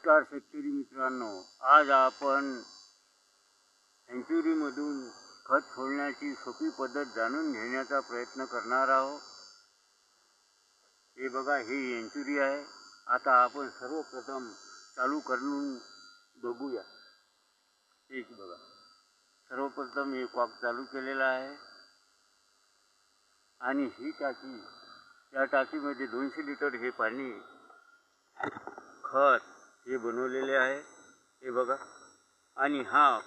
नमस्कार शेतकरी मित्रांनो, आज आपण सेंचुरीमधून खत सोडण्याची सोपी पद्धत जाणून घेण्याचा प्रयत्न करणार आहोत। हे बघा, ही सेंचुरी आहे। आता आपण सर्वप्रथम चालू करून बघूया। एक बघा, सर्वप्रथम एक कॉक चालू केलेला आहे आणि ही टाकी, या टाकीमध्ये 200 लिटर हे पाणी खत हे बनवलेले आहे। हे बघा, आणि हा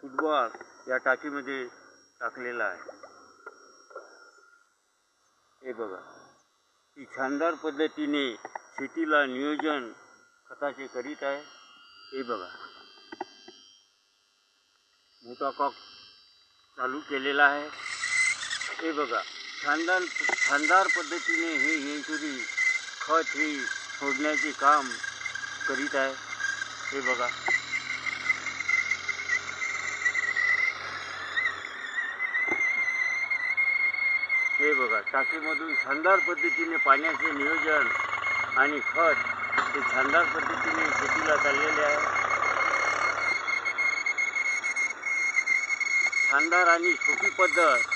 फुटबॉल या टाकीमध्ये टाकलेला आहे। हे बघा, ही शानदार पद्धतीने शेतीला नियोजन खताचे करीत आहे। हे बघा, मोठा कॉक चालू केलेला आहे। हे बघा, शानदार पद्धतीने हे सेंचुरी खत ही सोडण्याचे काम करीत आहे। हे बघा, हे बघा, टाकीमधून शानदार पद्धतीने पाण्याचे नियोजन आणि खत हे शानदार पद्धतीने शेतीला चाललेले आहे। शानदार आणि सोपी पद्धत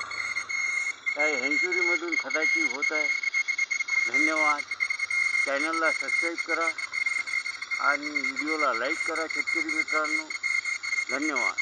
या सेंचुरीमधून खताची होत आहे। धन्यवाद। चॅनलला सबस्क्राईब करा आणि व्हिडिओला लाईक करा शेतकरी मित्रांनो। धन्यवाद।